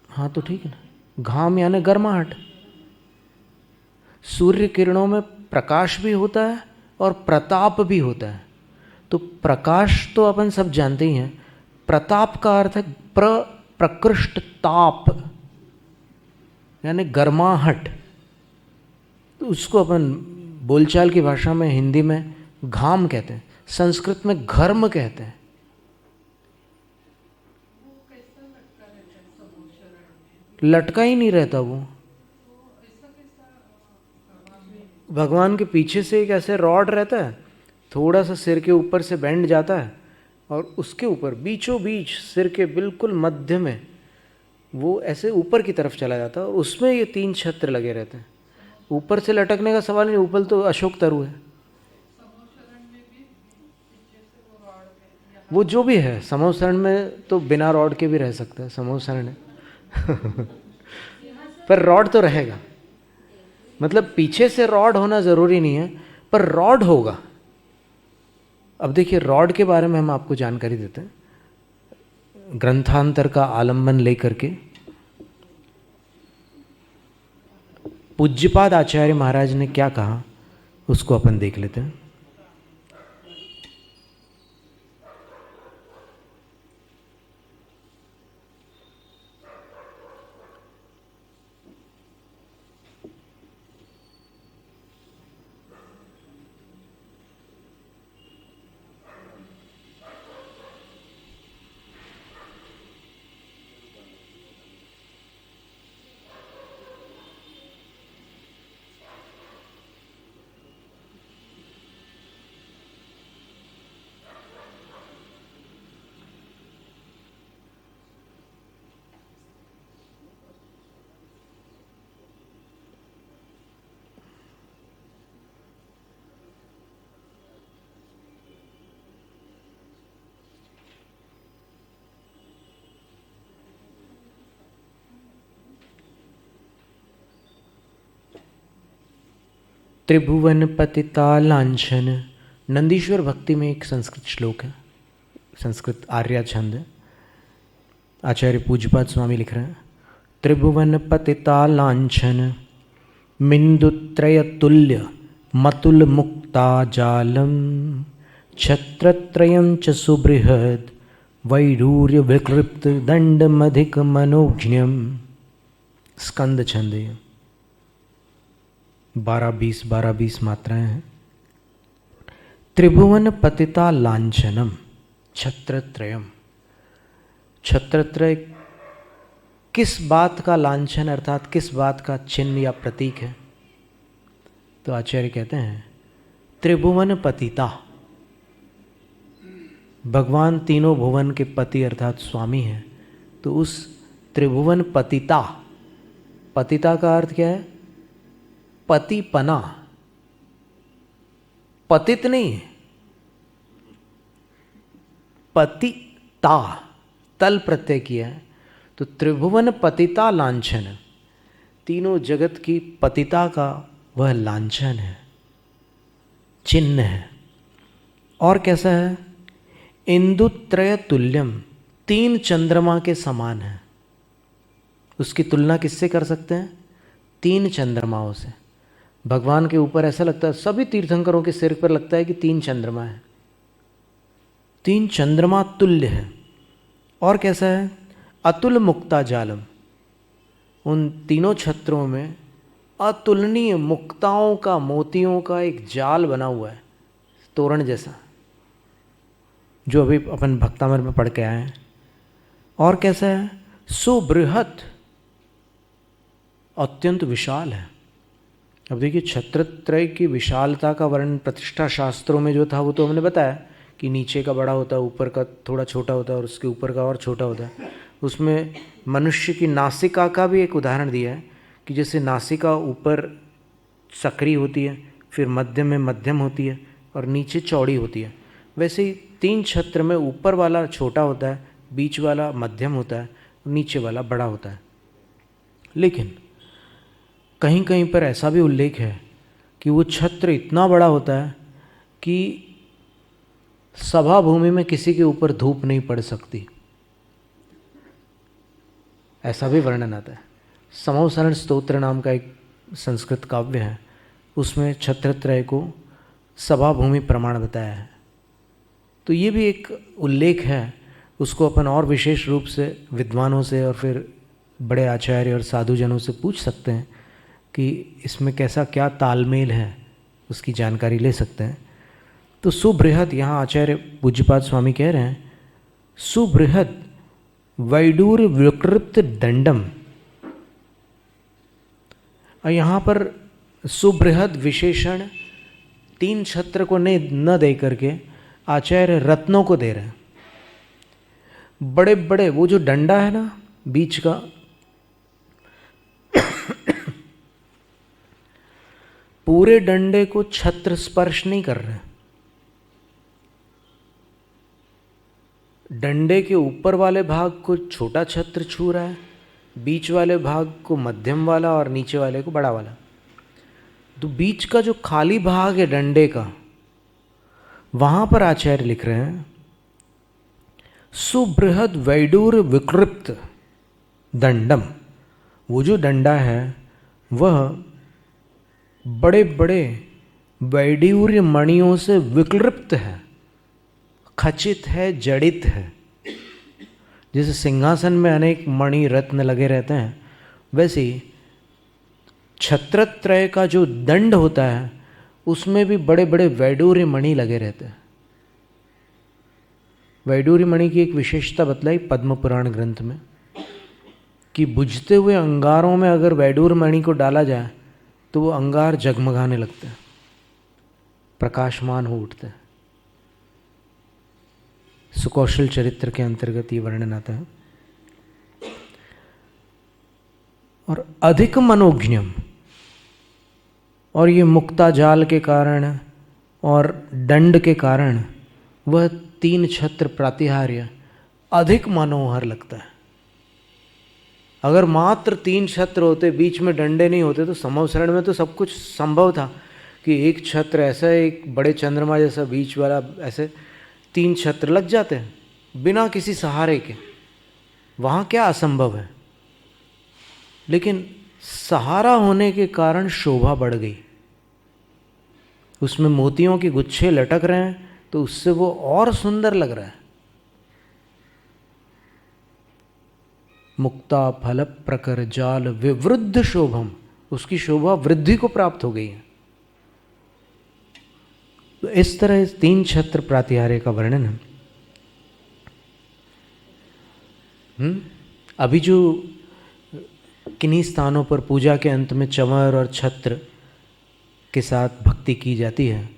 हाँ तो ठीक है ना, घाम यानी गर्माहट। सूर्य किरणों में प्रकाश भी होता है और प्रताप भी होता है। तो प्रकाश तो अपन सब जानते ही हैं, प्रताप का अर्थ है प्रकृष्ट ताप यानी गर्माहट। तो उसको अपन बोलचाल की भाषा में, हिंदी में घाम कहते हैं, संस्कृत में घर्म कहते हैं। लटका ही नहीं रहता वो, भगवान के पीछे से एक ऐसे रॉड रहता है, थोड़ा सा सिर के ऊपर से बैंड जाता है और उसके ऊपर बीचों बीच सिर के बिल्कुल मध्य में वो ऐसे ऊपर की तरफ चला जाता है और उसमें ये 3 छत्र लगे रहते हैं। ऊपर से लटकने का सवाल नहीं, ऊपर तो अशोक तरु है। वो जो भी है, समोसरण में तो बिना रॉड के भी रह सकता है, समोसरण है पर रॉड तो रहेगा। मतलब पीछे से रॉड होना ज़रूरी नहीं है, पर रॉड होगा। अब देखिए, रॉड के बारे में हम आपको जानकारी देते हैं ग्रंथांतर का आलंबन लेकर के। पूज्यपाद आचार्य महाराज ने क्या कहा उसको अपन देख लेते हैं। त्रिभुवन पतिता लांछन। नंदीश्वर भक्ति में एक संस्कृत श्लोक है, संस्कृत आर्या छंद है। आचार्य पूज्यपाद स्वामी लिख रहे हैं, त्रिभुवन पतिता लांछन मिंदुत्रय तुल्य मतुल मुक्ता जालम छत्रत्रयं च सुबृहद वैडूर्य विकृप्त दंडमधिक मनोज्ञम। स्कंद छंद, 12-20 मात्राएं हैं। त्रिभुवन पतिता लांछनम छत्रत्रयम। छत्रत्रय किस बात का लांछन अर्थात किस बात का चिन्ह या प्रतीक है? तो आचार्य कहते हैं त्रिभुवन पतिता, भगवान तीनों भुवन के पति अर्थात स्वामी हैं। तो उस त्रिभुवन पतिता, पतिता का अर्थ क्या है? पतिपना, पतित नहीं है, पतिता, तल प्रत्यय किया है। तो त्रिभुवन पतिता लांछन, तीनों जगत की पतिता का वह लांछन है, चिन्ह है। और कैसा है? इंदुत्रय तुल्यम, 3 चंद्रमा के समान है। उसकी तुलना किससे कर सकते हैं? 3 चंद्रमाओं से। भगवान के ऊपर ऐसा लगता है, सभी तीर्थंकरों के सिर पर लगता है कि 3 चंद्रमा है, 3 चंद्रमा तुल्य है। और कैसा है? अतुल मुक्ता जालम, उन तीनों छत्रों में अतुलनीय मुक्ताओं का, मोतियों का एक जाल बना हुआ है, तोरण जैसा, जो अभी अपन भक्तामृत में पढ़ के आए हैं। और कैसा है? सुबृहत, अत्यंत विशाल है। अब देखिए, छत्रत्रय की विशालता का वर्णन प्रतिष्ठा शास्त्रों में जो था वो तो हमने बताया कि नीचे का बड़ा होता है, ऊपर का थोड़ा छोटा होता है और उसके ऊपर का और छोटा होता है। उसमें मनुष्य की नासिका का भी एक उदाहरण दिया है कि जैसे नासिका ऊपर सकरी होती है, फिर मध्य में मध्यम होती है और नीचे चौड़ी होती है, वैसे ही 3 छत्र में ऊपर वाला छोटा होता है, बीच वाला मध्यम होता है, नीचे वाला बड़ा होता है। लेकिन कहीं कहीं पर ऐसा भी उल्लेख है कि वो छत्र इतना बड़ा होता है कि सभा भूमि में किसी के ऊपर धूप नहीं पड़ सकती, ऐसा भी वर्णन आता है। समौसरण स्तोत्र नाम का एक संस्कृत काव्य है, उसमें छत्रत्रय को सभा भूमि प्रमाण बताया है। तो ये भी एक उल्लेख है, उसको अपन और विशेष रूप से विद्वानों से और फिर बड़े आचार्य और साधुजनों से पूछ सकते हैं कि इसमें कैसा क्या तालमेल है, उसकी जानकारी ले सकते हैं। तो सुबृहद, यहाँ आचार्य पूज्यपाद स्वामी कह रहे हैं सुबृहद वैडूर विकृप्त दंडम। और यहाँ पर सुबृहद विशेषण 3 छत्र को न दे करके आचार्य रत्नों को दे रहे हैं। बड़े बड़े वो जो डंडा है ना बीच का, पूरे डंडे को छत्र स्पर्श नहीं कर रहे, डंडे के ऊपर वाले भाग को छोटा छत्र छू रहा है, बीच वाले भाग को मध्यम वाला और नीचे वाले को बड़ा वाला। तो बीच का जो खाली भाग है डंडे का, वहां पर आचार्य लिख रहे हैं सुबृहद वैडूर विकृप्त दंडम। वो जो डंडा है वह बड़े बड़े वैडूर्य मणियों से विकृप्त है, खचित है, जड़ित है। जैसे सिंहासन में अनेक मणि रत्न लगे रहते हैं, वैसे ही छत्रत्रय का जो दंड होता है उसमें भी बड़े बड़े वैडूर्य मणि लगे रहते हैं। वैडूर्य मणि की एक विशेषता बतलाई पद्म पुराण ग्रंथ में कि बुझते हुए अंगारों में अगर वैडूर्य मणि को डाला जाए तो वो अंगार जगमगाने लगते हैं, प्रकाशमान हो उठते हैं। सुकौशल चरित्र के अंतर्गत ये वर्णन आता है। और अधिक मनोज्ञम, और ये मुक्ता जाल के कारण और दंड के कारण वह 3 छत्र प्रातिहार्य अधिक मनोहर लगता है। अगर मात्र 3 छत्र होते, बीच में डंडे नहीं होते, तो समवसरण में तो सब कुछ संभव था कि एक छत्र ऐसा, एक बड़े चंद्रमा जैसा बीच वाला, ऐसे 3 छत्र लग जाते हैं बिना किसी सहारे के। वहाँ क्या असंभव है, लेकिन सहारा होने के कारण शोभा बढ़ गई। उसमें मोतियों के गुच्छे लटक रहे हैं तो उससे वो और सुंदर लग रहा है। मुक्ता फल प्रकर जाल विवृद्ध शोभम, उसकी शोभा वृद्धि को प्राप्त हो गई है। तो इस तरह इस 3 छत्र प्रातिहार्य का वर्णन है। अभी जो किन्हीं स्थानों पर पूजा के अंत में चंवर और छत्र के साथ भक्ति की जाती है,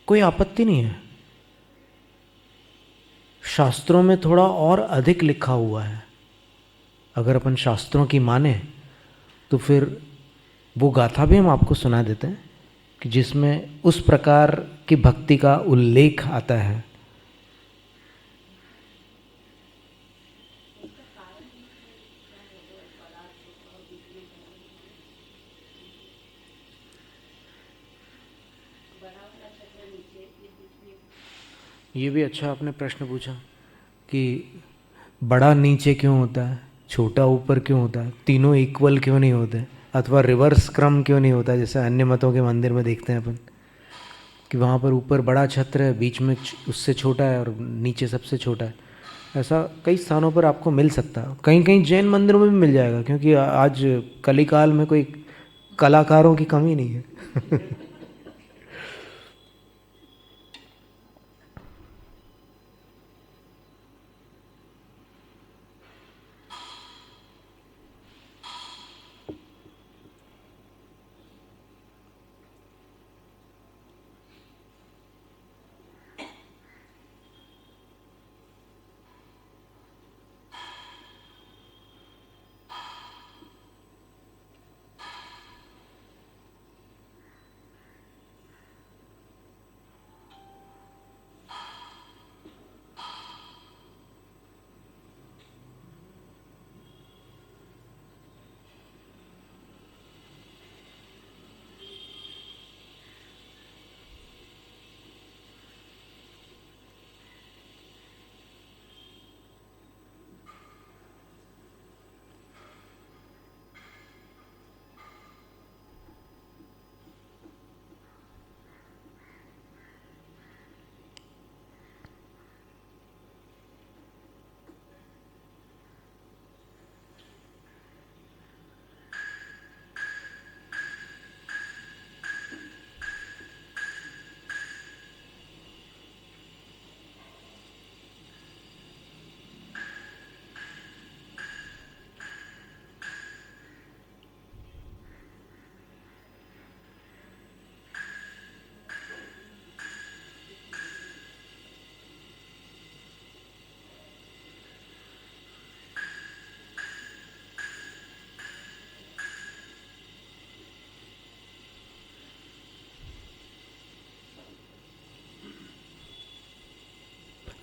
कोई आपत्ति नहीं है। शास्त्रों में थोड़ा और अधिक लिखा हुआ है। अगर अपन शास्त्रों की माने तो फिर वो गाथा भी हम आपको सुना देते हैं कि जिसमें उस प्रकार की भक्ति का उल्लेख आता है। ये भी अच्छा आपने प्रश्न पूछा कि बड़ा नीचे क्यों होता है, छोटा ऊपर क्यों होता है, तीनों इक्वल क्यों नहीं होते, अथवा रिवर्स क्रम क्यों नहीं होता, जैसे अन्य मतों के मंदिर में देखते हैं अपन कि वहाँ पर ऊपर बड़ा छत्र है, बीच में उससे छोटा है और नीचे सबसे छोटा है। ऐसा कई स्थानों पर आपको मिल सकता है। कहीं कहीं जैन मंदिरों में भी मिल जाएगा, क्योंकि आज कलिकाल में कोई कलाकारों की कमी नहीं है।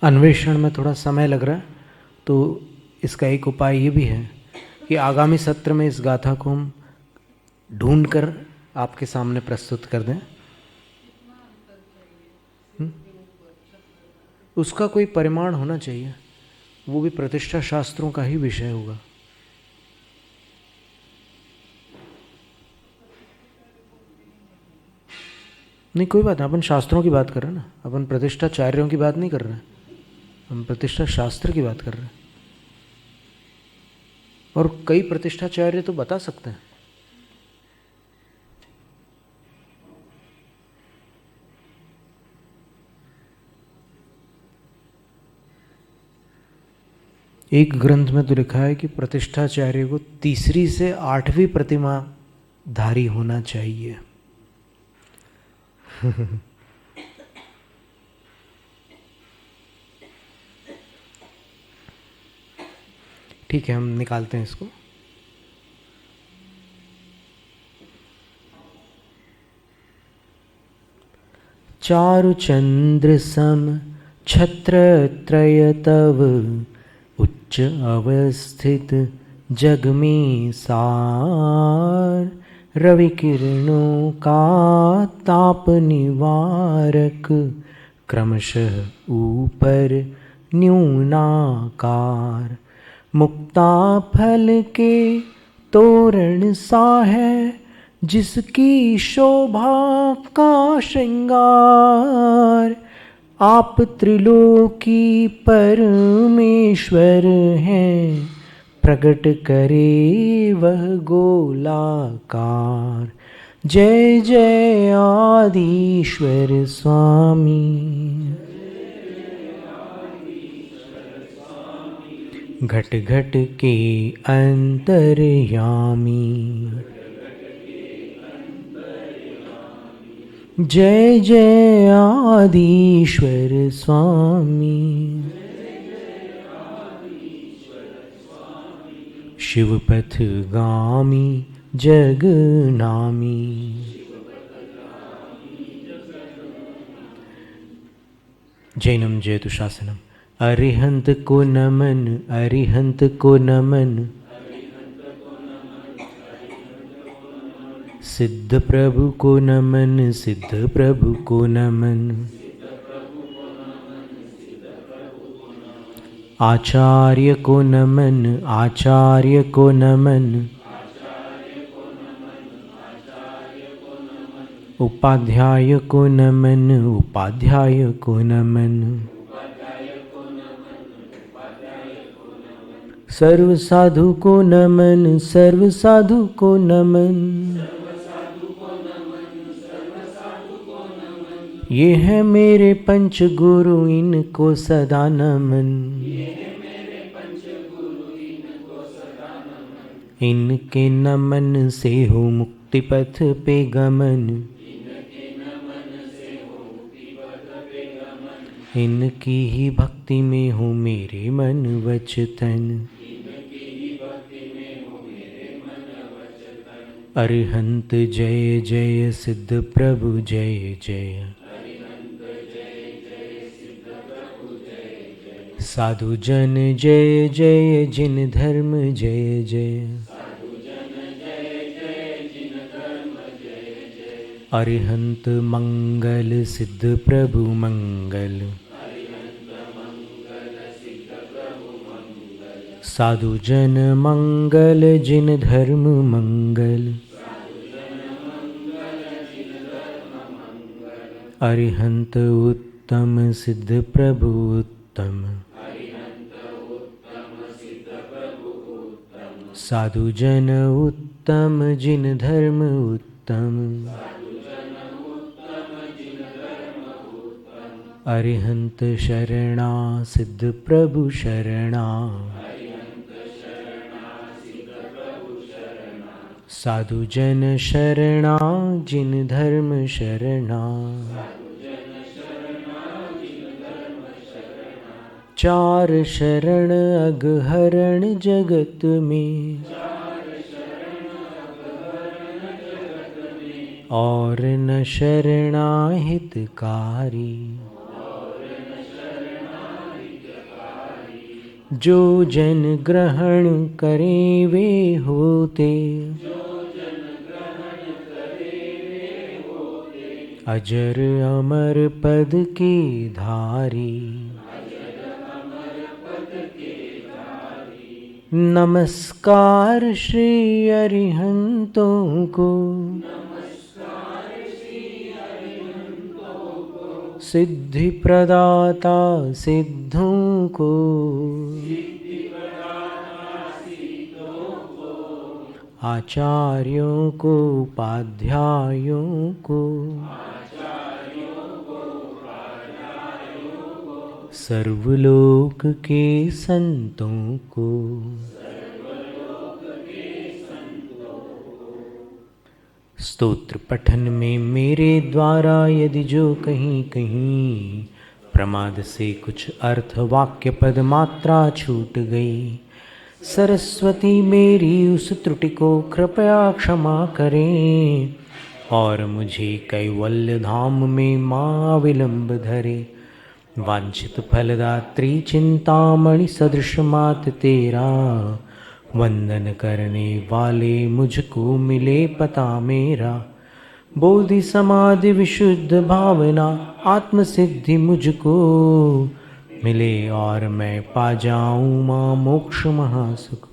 अन्वेषण में थोड़ा समय लग रहा है, तो इसका एक उपाय ये भी है कि आगामी सत्र में इस गाथा को हम ढूंढकर आपके सामने प्रस्तुत कर दें। उसका कोई परिमाण होना चाहिए, वो भी प्रतिष्ठा शास्त्रों का ही विषय होगा। नहीं, कोई बात नहीं, अपन शास्त्रों की बात कर रहे हैं ना, अपन प्रतिष्ठाचार्यों की बात नहीं कर रहे हैं, हम प्रतिष्ठा शास्त्र की बात कर रहे हैं। और कई प्रतिष्ठाचार्य तो बता सकते हैं। एक ग्रंथ में तो लिखा है कि प्रतिष्ठाचार्य को 3री से 8वीं प्रतिमा धारी होना चाहिए। ठीक है, हम निकालते हैं इसको। चारु चंद्र सम छत्र त्रय तव उच्च अवस्थित जग में सार रवि किरणों का ताप निवारक, क्रमशः ऊपर न्यूनाकार। मुक्ता फल के तोरण सा है, जिसकी शोभा का श्रृंगार। आप त्रिलोकी परमेश्वर हैं, प्रकट करे वह गोलाकार। जय जय आदिश्वर स्वामी, घट घट के अंतर्यामी। जय जय आदिश्वर स्वामी, शिवपथ गामी जगनामी। जैनम जयतु शासनम। अरिहंत को नमन, अरिहंत को नमन, सिद्ध प्रभु को नमन, सिद्ध प्रभु को नमन। आचार्य को नमन, आचार्य को नमन, उपाध्याय को नमन, उपाध्याय को नमन। सर्व साधु को नमन, सर्व साधु को नमन। ये है मेरे पंच गुरु, इनको सदा नमन। इनके नमन से हो मुक्ति पथ पे गमन, इनकी ही भक्ति में हो मेरे मन वचन। अरिहंत जय जय, सिद्ध प्रभु जय जय। साधु जन जय जय, जिन धर्म जय जय। अरिहंत मंगल, सिद्ध प्रभु मंगल। साधु जन मंगल, जिन धर्म मंगल। अरिहंत उत्तम, सिद्ध प्रभु उत्तम। साधु जन उत्तम, जिन धर्म उत्तम। अरिहंत शरणा, सिद्ध प्रभु शरणा। साधु जन शरणा, जिन धर्म शरणा। चार शरण अगहरण जगत में, और न शरणा हितकारी। जो जन ग्रहण करे वे होते, अजर अमर पद के धारी। नमस्कार श्री अरिहंतों को, सिद्धि प्रदाता सिद्धों को। आचार्यों को, उपाध्यायों को। सर्वलोक के संतों को। स्तोत्र पठन में मेरे द्वारा यदि जो कहीं कहीं प्रमाद से कुछ अर्थ वाक्य पद मात्रा छूट गई, सरस्वती मेरी उस त्रुटि को कृपया क्षमा करें और मुझे कैवल्य धाम में माँ विलंब धरे। वांछित फलदात्री चिंतामणि सदृश मात तेरा, वंदन करने वाले मुझको मिले पता मेरा, बोधि समाधि विशुद्ध भावना आत्म सिद्धि मुझको मिले और मैं पा जाऊँ माँ मोक्ष महासुख।